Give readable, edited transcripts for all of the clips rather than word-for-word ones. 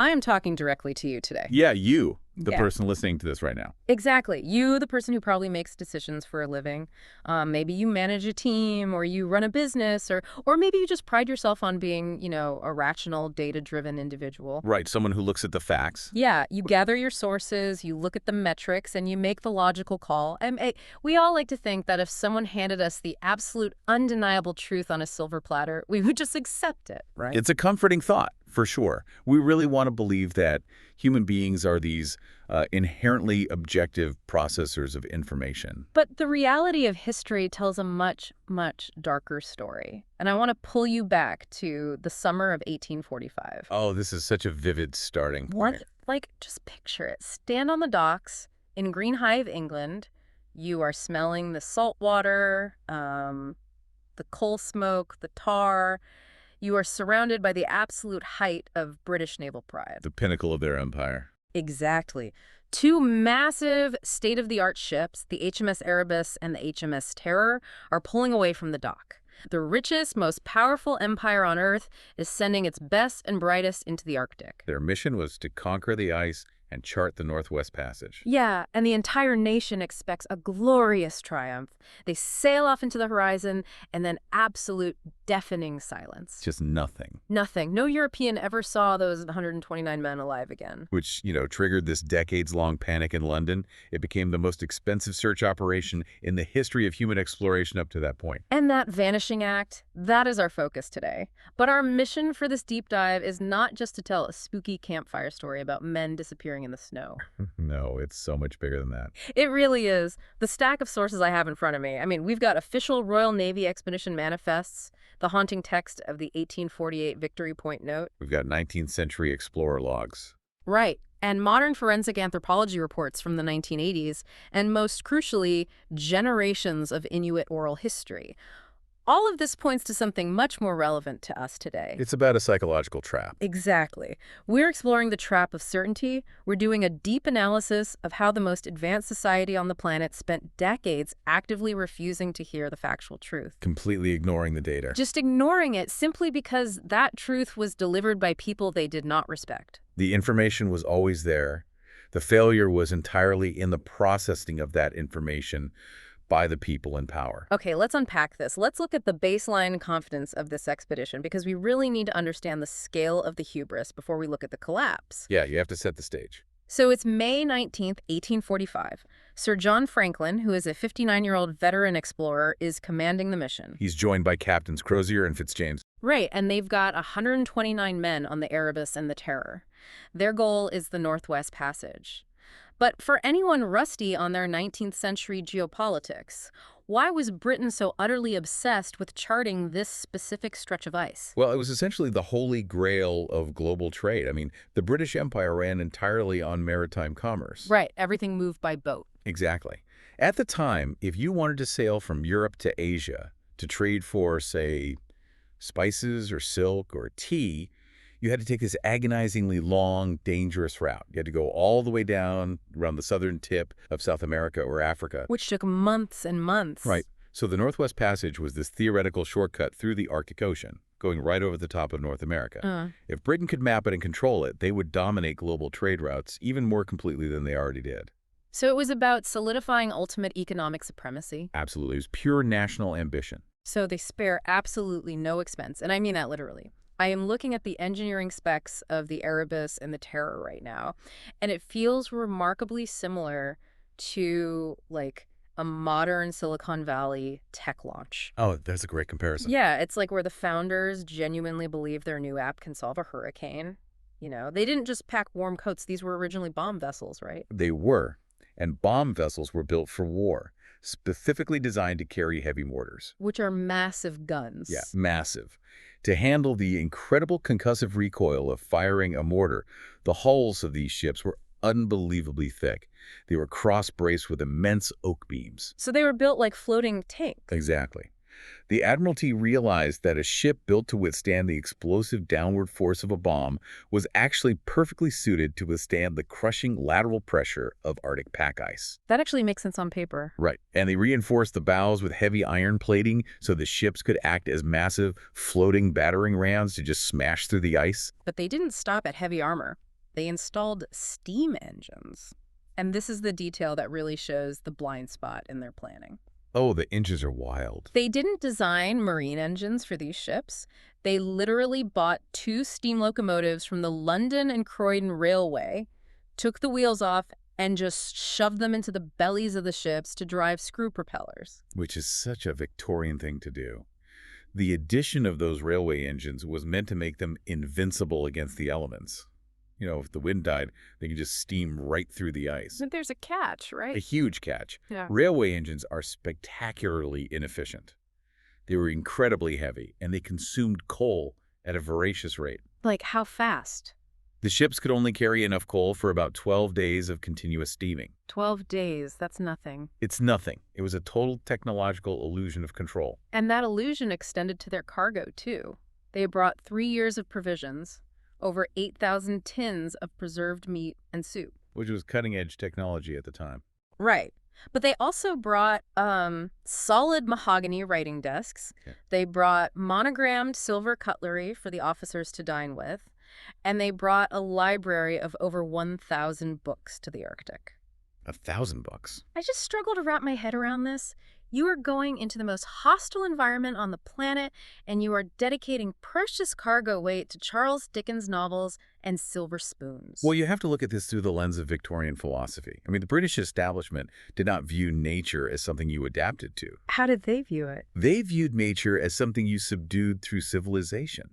I am talking directly to you today. Yeah, you, the Yeah. person listening to this right now. Exactly. You, the person who probably makes decisions for a living. Maybe you manage a team, or you run a business, or maybe you just pride yourself on being, a rational, data-driven individual. Right, someone who looks at the facts. Yeah, you gather your sources, you look at the metrics, and you make the logical call. We all like to think that if someone handed us the absolute undeniable truth on a silver platter, we would just accept it, right? It's a comforting thought, for sure. We really want to believe that human beings are these inherently objective processors of information. But the reality of history tells a much, much darker story. And I want to pull you back to the summer of 1845. Oh, this is such a vivid starting point. Just picture it. Stand on the docks in Greenhive, England. You are smelling the salt water, the coal smoke, the tar. You are surrounded by the absolute height of British naval pride. The pinnacle of their empire. Exactly. Two massive state-of-the-art ships, the HMS Erebus and the HMS Terror, are pulling away from the dock. The richest, most powerful empire on Earth is sending its best and brightest into the Arctic. Their mission was to conquer the ice and chart the Northwest Passage. Yeah, and the entire nation expects a glorious triumph. They sail off into the horizon, and then absolute deafening silence. Just nothing. Nothing. No European ever saw those 129 men alive again. Which, triggered this decades-long panic in London. It became the most expensive search operation in the history of human exploration up to that point. And that vanishing act, that is our focus today. But our mission for this deep dive is not just to tell a spooky campfire story about men disappearing in the snow. No, it's so much bigger than that. It really is. The stack of sources I have in front of me. We've got official Royal Navy expedition manifests, the haunting text of the 1848 Victory Point Note. We've got 19th century explorer logs. Right. And modern forensic anthropology reports from the 1980s, and most crucially, generations of Inuit oral history. All of this points to something much more relevant to us today. It's about a psychological trap. Exactly. We're exploring the trap of certainty. We're doing a deep analysis of how the most advanced society on the planet spent decades actively refusing to hear the factual truth. Completely ignoring the data. Just ignoring it simply because that truth was delivered by people they did not respect. The information was always there. The failure was entirely in the processing of that information by the people in power. Okay, let's unpack this. Let's look at the baseline confidence of this expedition, because we really need to understand the scale of the hubris before we look at the collapse. Yeah, you have to set the stage. So it's May 19th, 1845. Sir John Franklin, who is a 59-year-old veteran explorer, is commanding the mission. He's joined by Captains Crozier and Fitzjames. Right, and they've got 129 men on the Erebus and the Terror. Their goal is the Northwest Passage. But for anyone rusty on their 19th century geopolitics, why was Britain so utterly obsessed with charting this specific stretch of ice? Well, it was essentially the holy grail of global trade. The British Empire ran entirely on maritime commerce. Right, everything moved by boat. Exactly. At the time, if you wanted to sail from Europe to Asia to trade for, say, spices or silk or tea, you had to take this agonizingly long, dangerous route. You had to go all the way down around the southern tip of South America or Africa. Which took months and months. Right. So the Northwest Passage was this theoretical shortcut through the Arctic Ocean, going right over the top of North America. If Britain could map it and control it, they would dominate global trade routes even more completely than they already did. So it was about solidifying ultimate economic supremacy? Absolutely. It was pure national ambition. So they spare absolutely no expense, and I mean that literally. I am looking at the engineering specs of the Erebus and the Terror right now, and it feels remarkably similar to, a modern Silicon Valley tech launch. Oh, that's a great comparison. Yeah, it's like where the founders genuinely believe their new app can solve a hurricane. They didn't just pack warm coats. These were originally bomb vessels, right? They were, and bomb vessels were built for war, specifically designed to carry heavy mortars. Which are massive guns. Yeah, massive. To handle the incredible concussive recoil of firing a mortar, the hulls of these ships were unbelievably thick. They were cross-braced with immense oak beams. So they were built like floating tanks. Exactly. The Admiralty realized that a ship built to withstand the explosive downward force of a bomb was actually perfectly suited to withstand the crushing lateral pressure of Arctic pack ice. That actually makes sense on paper. Right. And they reinforced the bows with heavy iron plating so the ships could act as massive floating battering rams to just smash through the ice. But they didn't stop at heavy armor. They installed steam engines. And this is the detail that really shows the blind spot in their planning. Oh, the engines are wild. They didn't design marine engines for these ships. They literally bought 2 steam locomotives from the London and Croydon Railway, took the wheels off, and just shoved them into the bellies of the ships to drive screw propellers. Which is such a Victorian thing to do. The addition of those railway engines was meant to make them invincible against the elements. You know, if the wind died, they could just steam right through the ice. But there's a catch, A right? huge catch. Yeah. Railway engines are spectacularly inefficient. They were incredibly heavy, and they consumed coal at a voracious rate. Like, how fast? The ships could only carry enough coal for about 12 days of continuous steaming. 12 days, that's nothing. It's nothing. It was a total technological illusion of control. And that illusion extended to their cargo, too. They brought 3 years of provisions, over 8,000 tins of preserved meat and soup. Which was cutting-edge technology at the time. Right. But they also brought solid mahogany writing desks. Okay. They brought monogrammed silver cutlery for the officers to dine with. And they brought a library of over 1,000 books to the Arctic. $1,000. I just struggle to wrap my head around this. You are going into the most hostile environment on the planet, and you are dedicating precious cargo weight to Charles Dickens novels and silver spoons. Well, you have to look at this through the lens of Victorian philosophy. I mean, the British establishment did not view nature as something you adapted to. How did they view it? They viewed nature as something you subdued through civilization.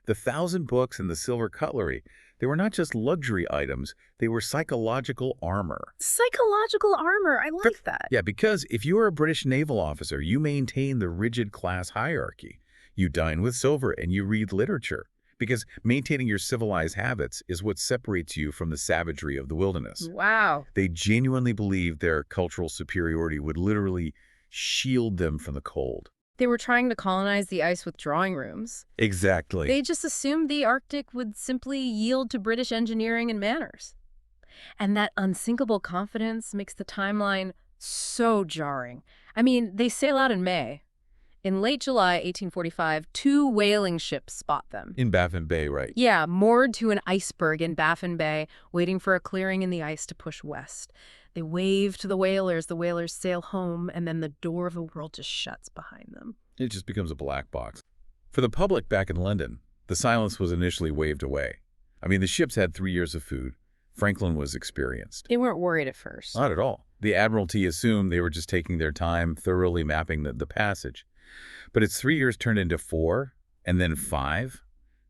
The 1,000 books and the silver cutlery, they were not just luxury items, they were psychological armor. Psychological armor. I like that. Yeah, because if you were a British naval officer, you maintain the rigid class hierarchy. You dine with silver and you read literature, because maintaining your civilized habits is what separates you from the savagery of the wilderness. Wow. They genuinely believed their cultural superiority would literally shield them from the cold. They were trying to colonize the ice with drawing rooms. Exactly. They just assumed the Arctic would simply yield to British engineering and manners. And that unsinkable confidence makes the timeline so jarring. I mean, they sail out in May. In late July 1845, 2 whaling ships spot them. In Baffin Bay, right? Yeah, moored to an iceberg in Baffin Bay, waiting for a clearing in the ice to push west. They wave to the whalers sail home, and then the door of the world just shuts behind them. It just becomes a black box. For the public back in London, the silence was initially waved away. I mean, the ships had 3 years of food. Franklin was experienced. They weren't worried at first. Not at all. The Admiralty assumed they were just taking their time, thoroughly mapping the passage. But as 3 years turned into 4, and then 5,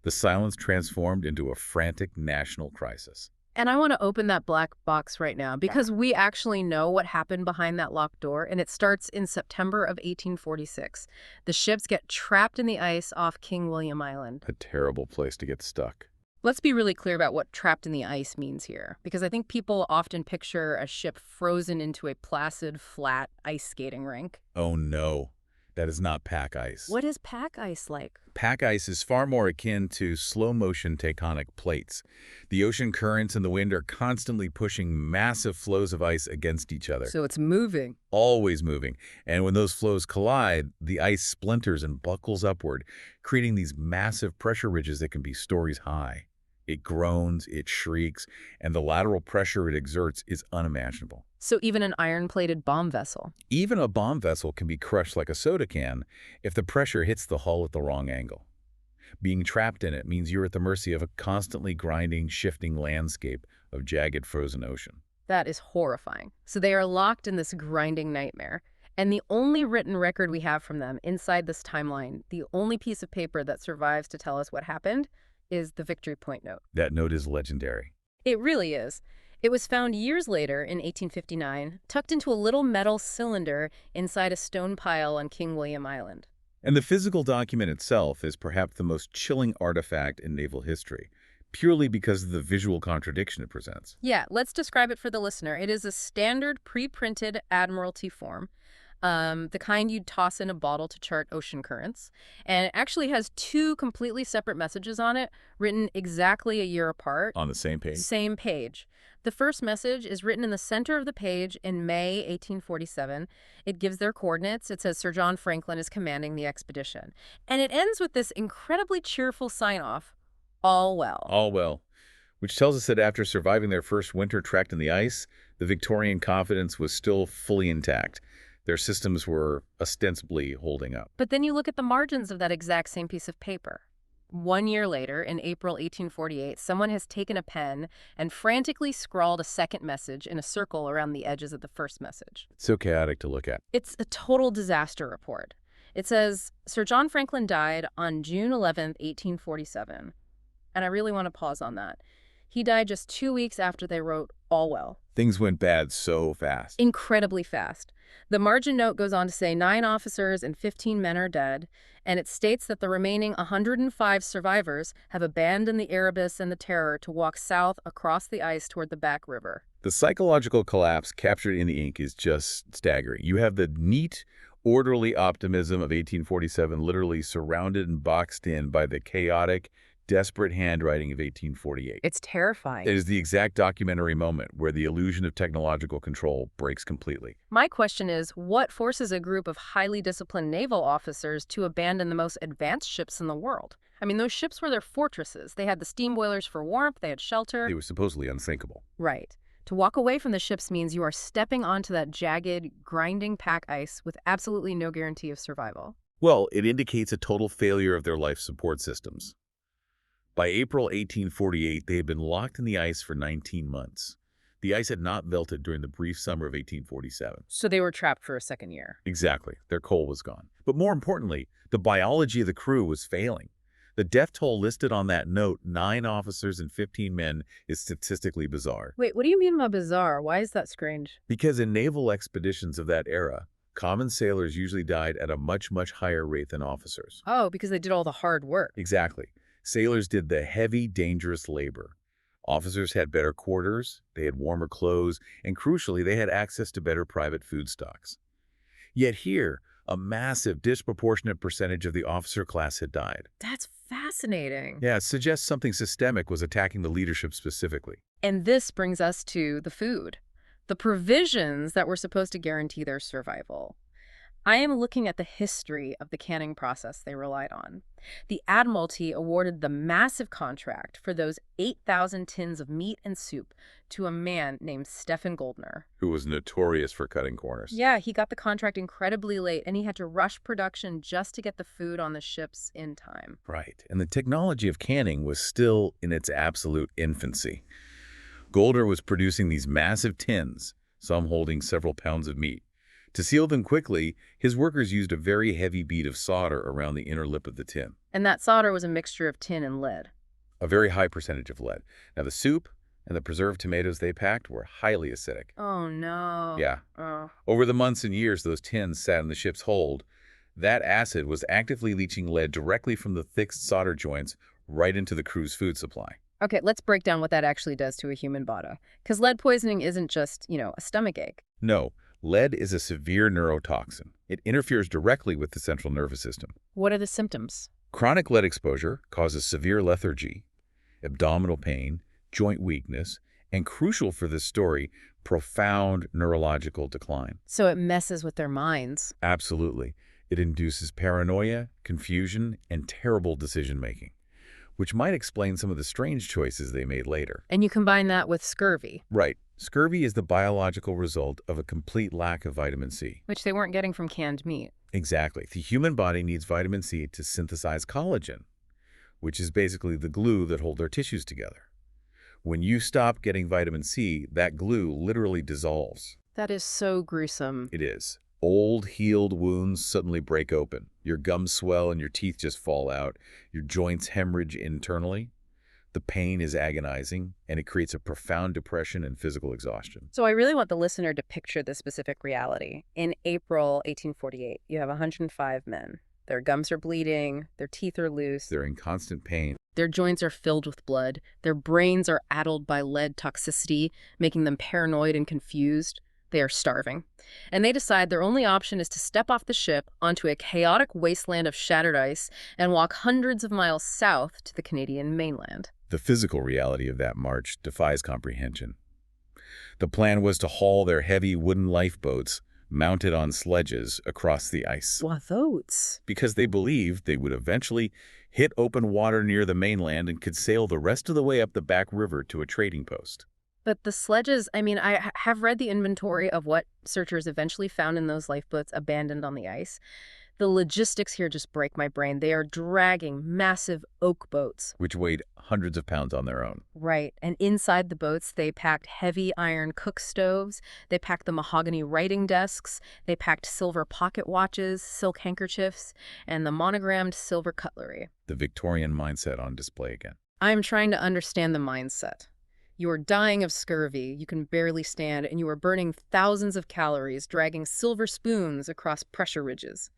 the silence transformed into a frantic national crisis. And I want to open that black box right now because we actually know what happened behind that locked door, and it starts in September of 1846. The ships get trapped in the ice off King William Island. A terrible place to get stuck. Let's be really clear about what trapped in the ice means here, because I think people often picture a ship frozen into a placid, flat ice skating rink. Oh no, that is not pack ice. What is pack ice like? Pack ice is far more akin to slow-motion tectonic plates. The ocean currents and the wind are constantly pushing massive flows of ice against each other. So it's moving. Always moving. And when those flows collide, the ice splinters and buckles upward, creating these massive pressure ridges that can be stories high. It groans, it shrieks, and the lateral pressure it exerts is unimaginable. So even an iron-plated bomb vessel. Even a bomb vessel can be crushed like a soda can if the pressure hits the hull at the wrong angle. Being trapped in it means you're at the mercy of a constantly grinding, shifting landscape of jagged frozen ocean. That is horrifying. So they are locked in this grinding nightmare. And the only written record we have from them inside this timeline, the only piece of paper that survives to tell us what happened, is the Victory Point note. That note is legendary. It really is. It was found years later in 1859, tucked into a little metal cylinder inside a stone pile on King William Island. And the physical document itself is perhaps the most chilling artifact in naval history, purely because of the visual contradiction it presents. Yeah, let's describe it for the listener. It is a standard pre-printed Admiralty form, the kind you'd toss in a bottle to chart ocean currents. And it actually has 2 completely separate messages on it, written exactly a year apart. On the same page? Same page. The first message is written in the center of the page in May 1847. It gives their coordinates. It says Sir John Franklin is commanding the expedition. And it ends with this incredibly cheerful sign-off, all well. All well. which tells us that after surviving their first winter trapped in the ice, the Victorian confidence was still fully intact. Their systems were ostensibly holding up. But then you look at the margins of that exact same piece of paper. 1 year later, in April 1848, someone has taken a pen and frantically scrawled a second message in a circle around the edges of the first message. It's so chaotic to look at. It's a total disaster report. It says, Sir John Franklin died on June 11th, 1847. And I really want to pause on that. He died just 2 weeks after they wrote All Well. Things went bad so fast. Incredibly fast. The margin note goes on to say 9 officers and 15 men are dead, and it states that the remaining 105 survivors have abandoned the Erebus and the Terror to walk south across the ice toward the Back River. The psychological collapse captured in the ink is just staggering. You have the neat, orderly optimism of 1847 literally surrounded and boxed in by the chaotic, desperate handwriting of 1848. It's terrifying. It is the exact documentary moment where the illusion of technological control breaks completely. My question is, what forces a group of highly disciplined naval officers to abandon the most advanced ships in the world? I mean, those ships were their fortresses. They had the steam boilers for warmth, they had shelter. They were supposedly unsinkable. Right. To walk away from the ships means you are stepping onto that jagged, grinding pack ice with absolutely no guarantee of survival. Well, it indicates a total failure of their life support systems. By April 1848, they had been locked in the ice for 19 months. The ice had not melted during the brief summer of 1847. So they were trapped for a second year. Exactly. Their coal was gone. But more importantly, the biology of the crew was failing. The death toll listed on that note, 9 officers and 15 men, is statistically bizarre. Wait, what do you mean by bizarre? Why is that strange? Because in naval expeditions of that era, common sailors usually died at a much, much higher rate than officers. Oh, because they did all the hard work. Exactly. Sailors did the heavy, dangerous labor. Officers had better quarters, they had warmer clothes, and crucially, they had access to better private food stocks. Yet here, a massive, disproportionate percentage of the officer class had died. That's fascinating. Yeah, it suggests something systemic was attacking the leadership specifically. And this brings us to the food, the provisions that were supposed to guarantee their survival. I am looking at the history of the canning process they relied on. The Admiralty awarded the massive contract for those 8,000 tins of meat and soup to a man named Stephen Goldner. Who was notorious for cutting corners. Yeah, he got the contract incredibly late, and he had to rush production just to get the food on the ships in time. Right, and the technology of canning was still in its absolute infancy. Goldner was producing these massive tins, some holding several pounds of meat. To seal them quickly, his workers used a very heavy bead of solder around the inner lip of the tin. And that solder was a mixture of tin and lead. A very high percentage of lead. Now, the soup and the preserved tomatoes they packed were highly acidic. Oh, no. Yeah. Oh. Over the months and years those tins sat in the ship's hold, that acid was actively leaching lead directly from the thick solder joints right into the crew's food supply. Okay, let's break down what that actually does to a human body. Because lead poisoning isn't just, a stomach ache. No. Lead is a severe neurotoxin. It interferes directly with the central nervous system. What are the symptoms? Chronic lead exposure causes severe lethargy, abdominal pain, joint weakness, and crucial for this story, profound neurological decline. So it messes with their minds. Absolutely. It induces paranoia, confusion, and terrible decision-making, which might explain some of the strange choices they made later. And you combine that with scurvy. Right. Scurvy is the biological result of a complete lack of vitamin C. Which they weren't getting from canned meat. Exactly. The human body needs vitamin C to synthesize collagen, which is basically the glue that holds our tissues together. When you stop getting vitamin C, that glue literally dissolves. That is so gruesome. It is. Old, healed wounds suddenly break open. Your gums swell and your teeth just fall out. Your joints hemorrhage internally. The pain is agonizing, and it creates a profound depression and physical exhaustion. So I really want the listener to picture this specific reality. In April 1848, you have 105 men. Their gums are bleeding, their teeth are loose. They're in constant pain. Their joints are filled with blood. Their brains are addled by lead toxicity, making them paranoid and confused. They are starving. And they decide their only option is to step off the ship onto a chaotic wasteland of shattered ice and walk hundreds of miles south to the Canadian mainland. The physical reality of that march defies comprehension. The plan was to haul their heavy wooden lifeboats mounted on sledges across the ice. What those? Because they believed they would eventually hit open water near the mainland, and could sail the rest of the way up the back river to a trading post. But the sledges, I mean, have read the inventory of what searchers eventually found in those lifeboats abandoned on the ice. The logistics here just break my brain. They are dragging massive oak boats. Which weighed hundreds of pounds on their own. Right. And inside the boats, they packed heavy iron cook stoves. They packed the mahogany writing desks. They packed silver pocket watches, silk handkerchiefs, and the monogrammed silver cutlery. The Victorian mindset on display again. I'm trying to understand the mindset. You are dying of scurvy, you can barely stand, and you are burning thousands of calories dragging silver spoons across pressure ridges.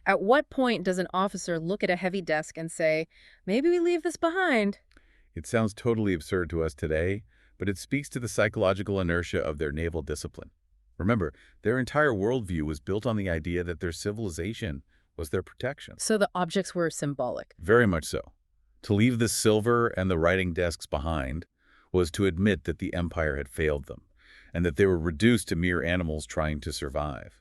At what point does an officer look at a heavy desk and say, maybe we leave this behind? It sounds totally absurd to us today, but it speaks to the psychological inertia of their naval discipline. Remember, their entire worldview was built on the idea that their civilization was their protection. So the objects were symbolic. Very much so. To leave the silver and the writing desks behind was to admit that the empire had failed them, and that they were reduced to mere animals trying to survive.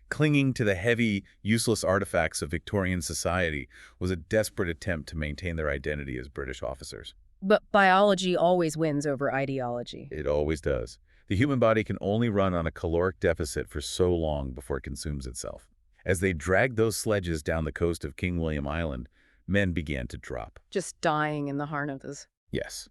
Clinging to the heavy, useless artifacts of Victorian society was a desperate attempt to maintain their identity as British officers. But biology always wins over ideology. It always does. The human body can only run on a caloric deficit for so long before it consumes itself. As they dragged those sledges down the coast of King William Island, men began to drop. Just dying in the harnesses. Yes.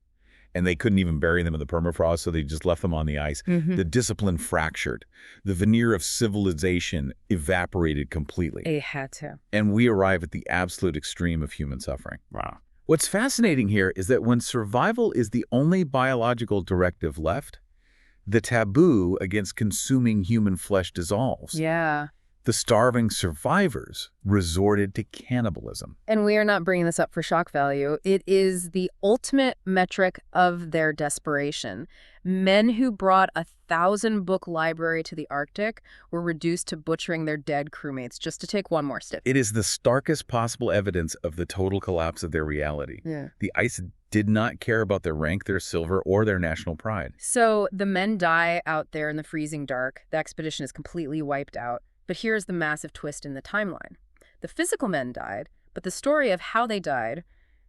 And they couldn't even bury them in the permafrost, so they just left them on the ice. The discipline fractured. The veneer of civilization evaporated completely. It had to. And we arrive at the absolute extreme of human suffering. Wow. What's fascinating here is that when survival is the only biological directive left, the taboo against consuming human flesh dissolves. Yeah. The starving survivors resorted to cannibalism. And we are not bringing this up for shock value. It is the ultimate metric of their desperation. Men who brought a 1,000-book library to the Arctic were reduced to butchering their dead crewmates, just to take one more step. It is the starkest possible evidence of the total collapse of their reality. Yeah. The ice did not care about their rank, their silver, or their national pride. So the men die out there in the freezing dark. The expedition is completely wiped out. But here's the massive twist in the timeline. The physical men died, but the story of how they died,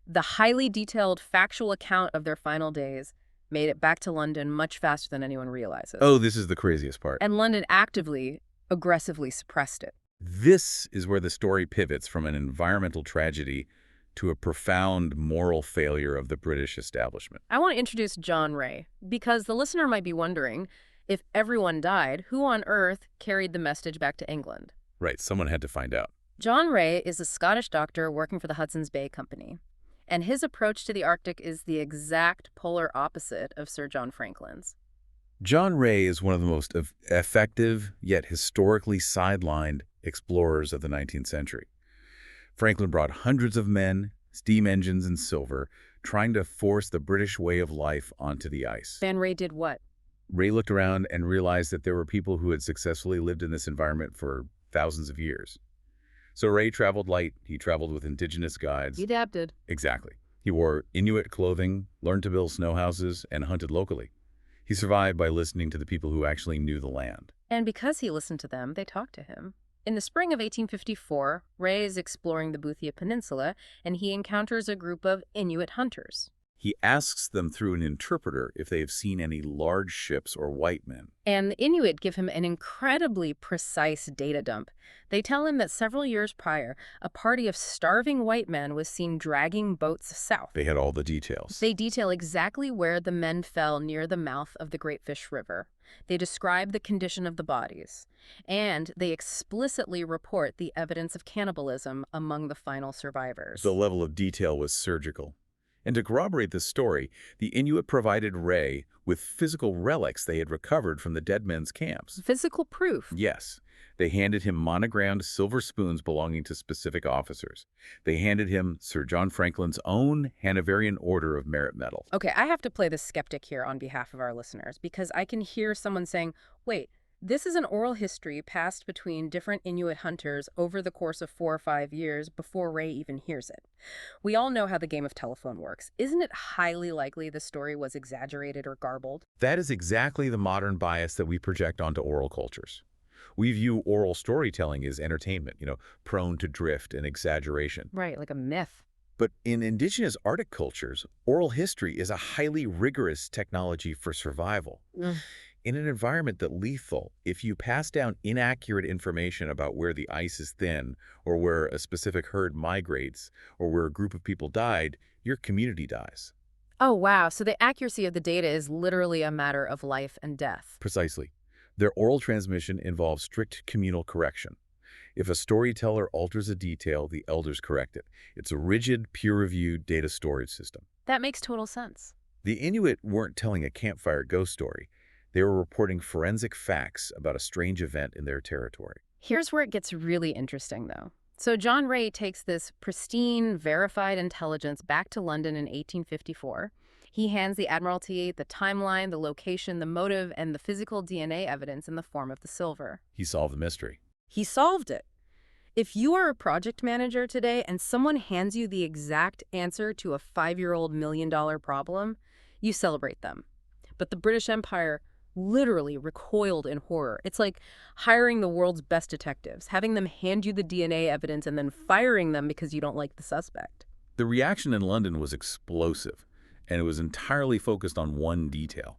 the highly detailed factual account of their final days, made it back to London much faster than anyone realizes. Oh, this is the craziest part. And London actively, aggressively suppressed it. This is where the story pivots from an environmental tragedy to a profound moral failure of the British establishment. I want to introduce John Ray, because the listener might be wondering, if everyone died, who on earth carried the message back to England? Right, someone had to find out. John Ray is a Scottish doctor working for the Hudson's Bay Company, and his approach to the Arctic is the exact polar opposite of Sir John Franklin's. John Ray is one of the most effective, yet historically sidelined explorers of the 19th century. Franklin brought hundreds of men, steam engines, and silver, trying to force the British way of life onto the ice. Van Ray did what? Ray looked around and realized that there were people who had successfully lived in this environment for thousands of years. So Ray traveled light. He traveled with indigenous guides. He adapted. Exactly. He wore Inuit clothing, learned to build snow houses, and hunted locally. He survived by listening to the people who actually knew the land. And because he listened to them, they talked to him. In the spring of 1854, Ray is exploring the Boothia Peninsula, and he encounters a group of Inuit hunters. He asks them through an interpreter if they have seen any large ships or white men. And the Inuit give him an incredibly precise data dump. They tell him that several years prior, a party of starving white men was seen dragging boats south. They had all the details. They detail exactly where the men fell near the mouth of the Great Fish River. They describe the condition of the bodies. And they explicitly report the evidence of cannibalism among the final survivors. The level of detail was surgical. And to corroborate this story, the Inuit provided Ray with physical relics they had recovered from the dead men's camps. Physical proof. Yes. They handed him monogrammed silver spoons belonging to specific officers. They handed him Sir John Franklin's own Hanoverian Order of Merit Medal. Okay, I have to play the skeptic here on behalf of our listeners, because I can hear someone saying, wait, this is an oral history passed between different Inuit hunters over the course of 4 or 5 years before Ray even hears it. We all know how the game of telephone works. Isn't it highly likely the story was exaggerated or garbled? That is exactly the modern bias that we project onto oral cultures. We view oral storytelling as entertainment, prone to drift and exaggeration. Right, like a myth. But in indigenous Arctic cultures, oral history is a highly rigorous technology for survival. Mm. In an environment that's lethal, if you pass down inaccurate information about where the ice is thin, or where a specific herd migrates, or where a group of people died, your community dies. Oh, wow. So the accuracy of the data is literally a matter of life and death. Precisely. Their oral transmission involves strict communal correction. If a storyteller alters a detail, the elders correct it. It's a rigid, peer-reviewed data storage system. That makes total sense. The Inuit weren't telling a campfire ghost story. They were reporting forensic facts about a strange event in their territory. Here's where it gets really interesting, though. So John Ray takes this pristine, verified intelligence back to London in 1854. He hands the Admiralty the timeline, the location, the motive, and the physical DNA evidence in the form of the silver. He solved the mystery. He solved it. If you are a project manager today and someone hands you the exact answer to a 5-year-old million-dollar problem, you celebrate them. But the British Empire literally recoiled in horror. It's like hiring the world's best detectives, having them hand you the DNA evidence and then firing them because you don't like the suspect. The reaction in London was explosive, and it was entirely focused on one detail: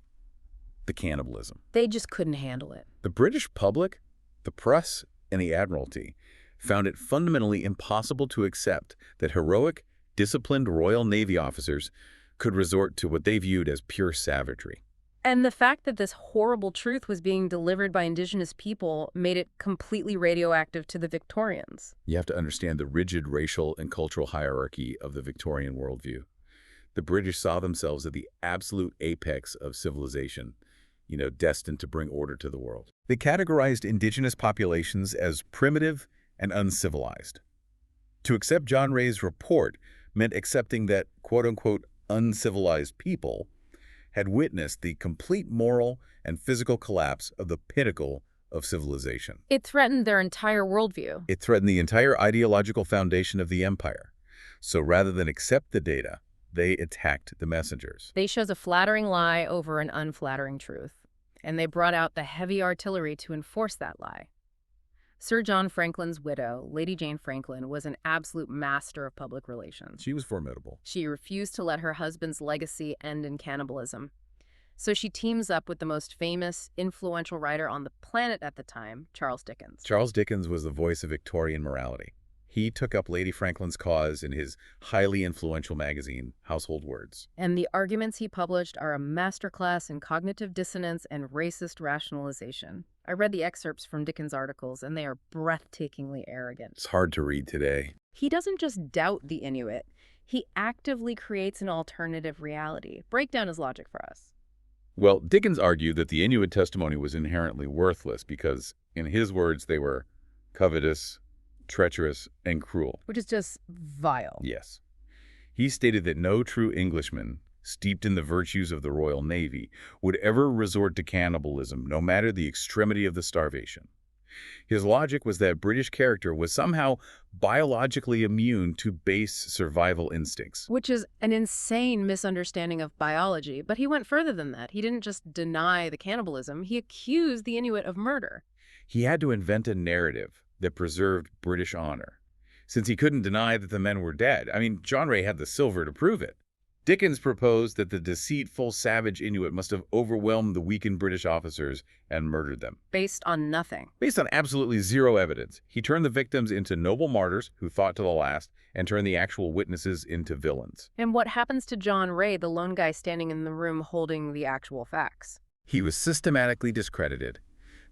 the cannibalism. They just couldn't handle it. The British public, the press, and the Admiralty found it fundamentally impossible to accept that heroic, disciplined Royal Navy officers could resort to what they viewed as pure savagery. And the fact that this horrible truth was being delivered by indigenous people made it completely radioactive to the Victorians. You have to understand the rigid racial and cultural hierarchy of the Victorian worldview. The British saw themselves at the absolute apex of civilization, destined to bring order to the world. They categorized indigenous populations as primitive and uncivilized. To accept John Ray's report meant accepting that, quote-unquote, uncivilized people had witnessed the complete moral and physical collapse of the pinnacle of civilization. It threatened their entire worldview. It threatened the entire ideological foundation of the empire. So rather than accept the data, they attacked the messengers. They chose a flattering lie over an unflattering truth, and they brought out the heavy artillery to enforce that lie. Sir John Franklin's widow, Lady Jane Franklin, was an absolute master of public relations. She was formidable. She refused to let her husband's legacy end in cannibalism. So she teams up with the most famous, influential writer on the planet at the time, Charles Dickens. Charles Dickens was the voice of Victorian morality. He took up Lady Franklin's cause in his highly influential magazine, Household Words. And the arguments he published are a masterclass in cognitive dissonance and racist rationalization. I read the excerpts from Dickens' articles, and they are breathtakingly arrogant. It's hard to read today. He doesn't just doubt the Inuit. He actively creates an alternative reality. Break down his logic for us. Well, Dickens argued that the Inuit testimony was inherently worthless because, in his words, they were covetous, treacherous, and cruel. Which is just vile. Yes. He stated that no true Englishman, steeped in the virtues of the Royal Navy, would ever resort to cannibalism, no matter the extremity of the starvation. His logic was that British character was somehow biologically immune to base survival instincts. Which is an insane misunderstanding of biology. But he went further than that. He didn't just deny the cannibalism. He accused the Inuit of murder. He had to invent a narrative that preserved British honor, since he couldn't deny that the men were dead. I mean, John Ray had the silver to prove it. Dickens proposed that the deceitful, savage Inuit must have overwhelmed the weakened British officers and murdered them. Based on nothing. Based on absolutely zero evidence, he turned the victims into noble martyrs who fought to the last and turned the actual witnesses into villains. And what happens to John Ray, the lone guy standing in the room holding the actual facts? He was systematically discredited.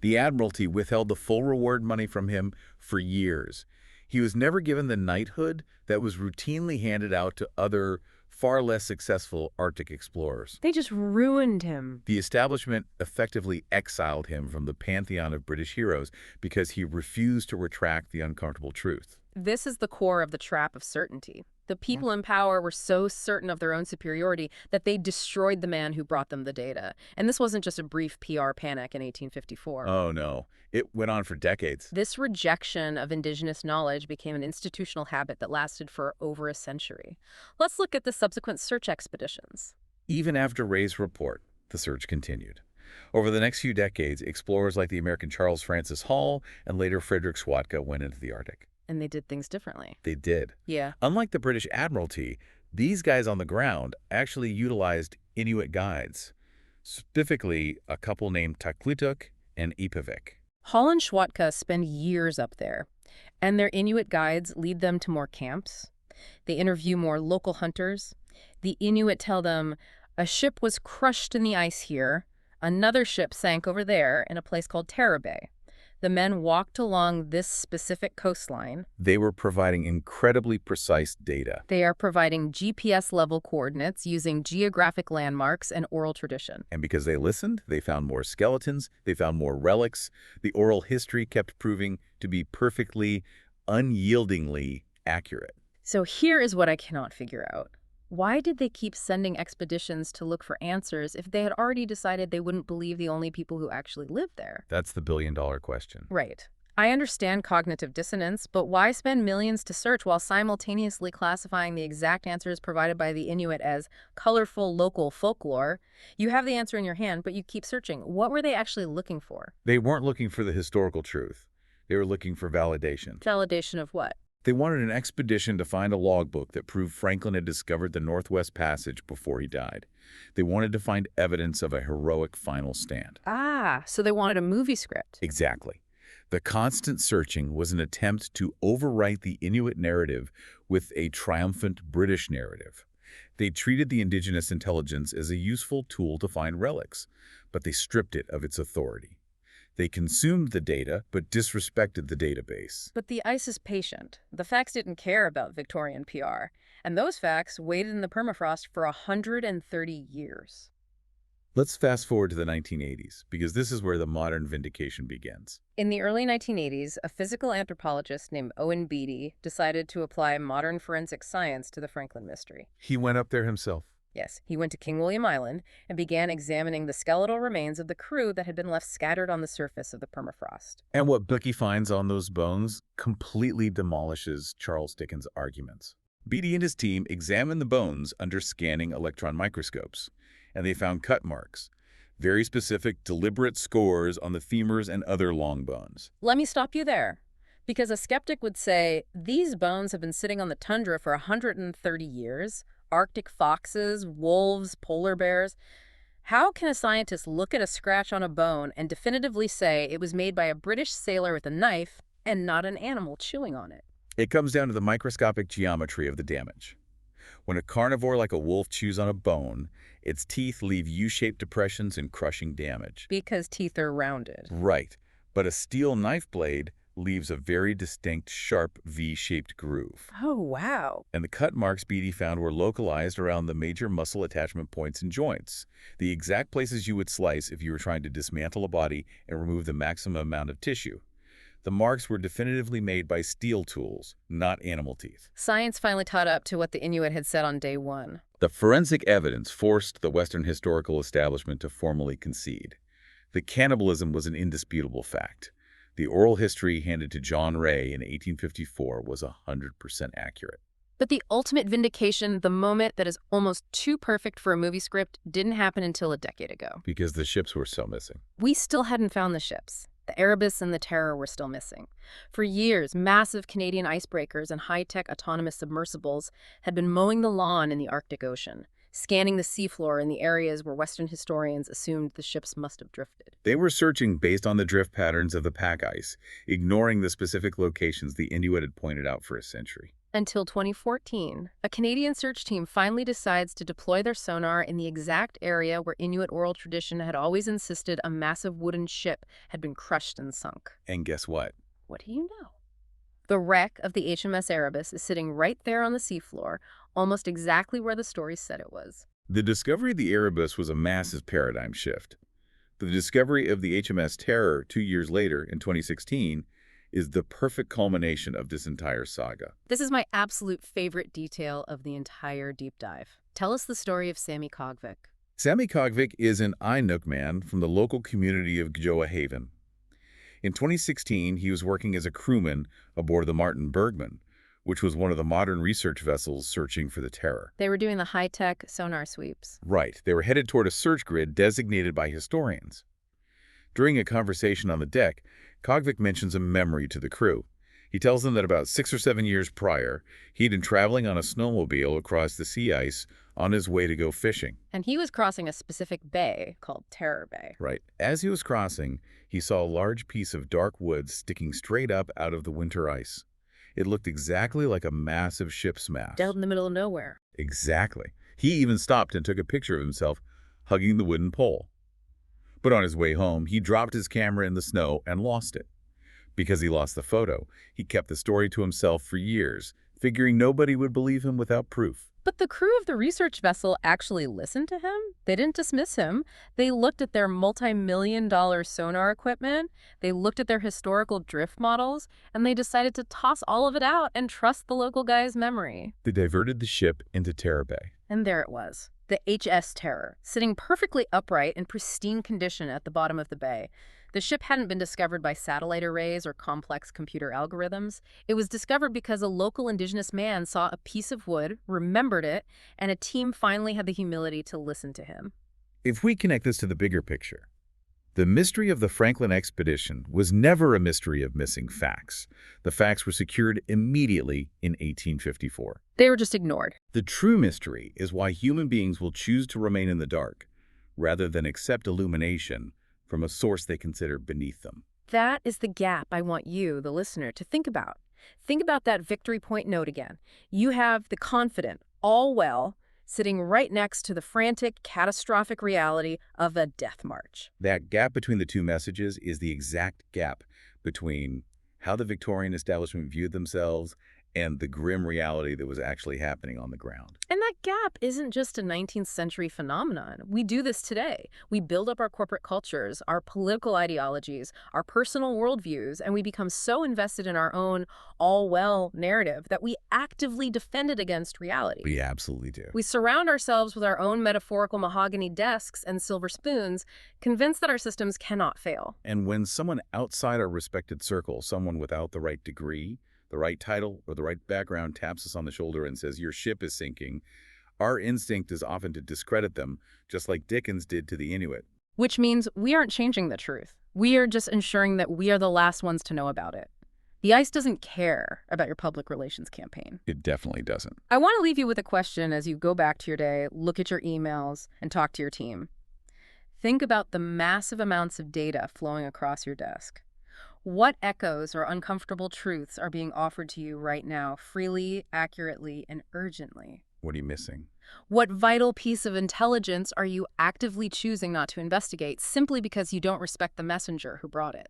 The Admiralty withheld the full reward money from him for years. He was never given the knighthood that was routinely handed out to other, far less successful Arctic explorers. They just ruined him. The establishment effectively exiled him from the pantheon of British heroes because he refused to retract the uncomfortable truth. This is the core of the trap of certainty. The people in power were so certain of their own superiority that they destroyed the man who brought them the data. And this wasn't just a brief PR panic in 1854. Oh, no. It went on for decades. This rejection of indigenous knowledge became an institutional habit that lasted for over a century. Let's look at the subsequent search expeditions. Even after Ray's report, the search continued. Over the next few decades, explorers like the American Charles Francis Hall and later Frederick Schwatka went into the Arctic. And they did things differently. They did. Yeah. Unlike the British Admiralty, these guys on the ground actually utilized Inuit guides, specifically a couple named Taklituk and Ipavik. Hall and Schwatka spend years up there, and their Inuit guides lead them to more camps. They interview more local hunters. The Inuit tell them, a ship was crushed in the ice here. Another ship sank over there in a place called Terror Bay. The men walked along this specific coastline. They were providing incredibly precise data. They are providing GPS-level coordinates using geographic landmarks and oral tradition. And because they listened, they found more skeletons, they found more relics. The oral history kept proving to be perfectly, unyieldingly accurate. So here is what I cannot figure out. Why did they keep sending expeditions to look for answers if they had already decided they wouldn't believe the only people who actually lived there? That's the billion-dollar question. Right. I understand cognitive dissonance, but why spend millions to search while simultaneously classifying the exact answers provided by the Inuit as colorful local folklore? You have the answer in your hand, but you keep searching. What were they actually looking for? They weren't looking for the historical truth. They were looking for validation. Validation of what? They wanted an expedition to find a logbook that proved Franklin had discovered the Northwest Passage before he died. They wanted to find evidence of a heroic final stand. Ah, so they wanted a movie script. Exactly. The constant searching was an attempt to overwrite the Inuit narrative with a triumphant British narrative. They treated the indigenous intelligence as a useful tool to find relics, but they stripped it of its authority. They consumed the data, but disrespected the database. But the ice is patient. The facts didn't care about Victorian PR, and those facts waited in the permafrost for 130 years. Let's fast forward to the 1980s, because this is where the modern vindication begins. In the early 1980s, a physical anthropologist named Owen Beatty decided to apply modern forensic science to the Franklin mystery. He went up there himself. Yes, he went to King William Island and began examining the skeletal remains of the crew that had been left scattered on the surface of the permafrost. And what Beatty finds on those bones completely demolishes Charles Dickens' arguments. Beatty and his team examined the bones under scanning electron microscopes, and they found cut marks, very specific, deliberate scores on the femurs and other long bones. Let me stop you there, because a skeptic would say, these bones have been sitting on the tundra for 130 years. Arctic foxes, wolves, polar bears. How can a scientist look at a scratch on a bone and definitively say it was made by a British sailor with a knife and not an animal chewing on it? It comes down to the microscopic geometry of the damage. When a carnivore like a wolf chews on a bone, its teeth leave U-shaped depressions and crushing damage. Because teeth are rounded. Right. But a steel knife blade leaves a very distinct, sharp V-shaped groove. Oh, wow. And the cut marks Beatty found were localized around the major muscle attachment points and joints, the exact places you would slice if you were trying to dismantle a body and remove the maximum amount of tissue. The marks were definitively made by steel tools, not animal teeth. Science finally caught up to what the Inuit had said on day one. The forensic evidence forced the Western historical establishment to formally concede. The cannibalism was an indisputable fact. The oral history handed to John Ray in 1854 was 100% accurate. But the ultimate vindication, the moment that is almost too perfect for a movie script, didn't happen until a decade ago. Because the ships were still missing. We still hadn't found the ships. The Erebus and the Terror were still missing. For years, massive Canadian icebreakers and high-tech autonomous submersibles had been mowing the lawn in the Arctic Ocean, scanning the seafloor in the areas where Western historians assumed the ships must have drifted. They were searching based on the drift patterns of the pack ice, ignoring the specific locations the Inuit had pointed out for a century. Until 2014, a Canadian search team finally decides to deploy their sonar in the exact area where Inuit oral tradition had always insisted a massive wooden ship had been crushed and sunk. And guess what? What do you know? The wreck of the HMS Erebus is sitting right there on the seafloor, almost exactly where the story said it was. The discovery of the Erebus was a massive paradigm shift. The discovery of the HMS Terror 2 years later, in 2016, is the perfect culmination of this entire saga. This is my absolute favorite detail of the entire deep dive. Tell us the story of Sammy Kogvik. Sammy Kogvik is an Inuk man from the local community of Gjoa Haven. In 2016, he was working as a crewman aboard the Martin Bergman, which was one of the modern research vessels searching for the Terror. They were doing the high-tech sonar sweeps. Right. They were headed toward a search grid designated by historians. During a conversation on the deck, Kogvik mentions a memory to the crew. He tells them that about 6 or 7 years prior, he'd been traveling on a snowmobile across the sea ice on his way to go fishing. And he was crossing a specific bay called Terror Bay. Right. As he was crossing, he saw a large piece of dark wood sticking straight up out of the winter ice. It looked exactly like a massive ship's mast. Out in the middle of nowhere. Exactly. He even stopped and took a picture of himself hugging the wooden pole. But on his way home, he dropped his camera in the snow and lost it. Because he lost the photo, he kept the story to himself for years, figuring nobody would believe him without proof. But the crew of the research vessel actually listened to him. They didn't dismiss him. They looked at their multi-million-dollar sonar equipment, they looked at their historical drift models, and they decided to toss all of it out and trust the local guy's memory. They diverted the ship into Terror Bay. And there it was, the HS Terror, sitting perfectly upright in pristine condition at the bottom of the bay. The ship hadn't been discovered by satellite arrays or complex computer algorithms. It was discovered because a local indigenous man saw a piece of wood, remembered it, and a team finally had the humility to listen to him. If we connect this to the bigger picture, the mystery of the Franklin expedition was never a mystery of missing facts. The facts were secured immediately in 1854. They were just ignored. The true mystery is why human beings will choose to remain in the dark rather than accept illumination from a source they consider beneath them. That is the gap I want you, the listener, to think about. Think about that victory point note again. You have the confident, all well, sitting right next to the frantic, catastrophic reality of a death march. That gap between the two messages is the exact gap between how the Victorian establishment viewed themselves and the grim reality that was actually happening on the ground. And that gap isn't just a 19th century phenomenon. We do this today. We build up our corporate cultures, our political ideologies, our personal worldviews, and we become so invested in our own all-well narrative that we actively defend it against reality. We absolutely do. We surround ourselves with our own metaphorical mahogany desks and silver spoons, convinced that our systems cannot fail. And when someone outside our respected circle, someone without the right degree, the right title, or the right background taps us on the shoulder and says, "Your ship is sinking," our instinct is often to discredit them, just like Dickens did to the Inuit. Which means we aren't changing the truth. We are just ensuring that we are the last ones to know about it. The ice doesn't care about your public relations campaign. It definitely doesn't. I want to leave you with a question as you go back to your day, look at your emails, and talk to your team. Think about the massive amounts of data flowing across your desk. What echoes or uncomfortable truths are being offered to you right now, freely, accurately, and urgently? What are you missing? What vital piece of intelligence are you actively choosing not to investigate simply because you don't respect the messenger who brought it?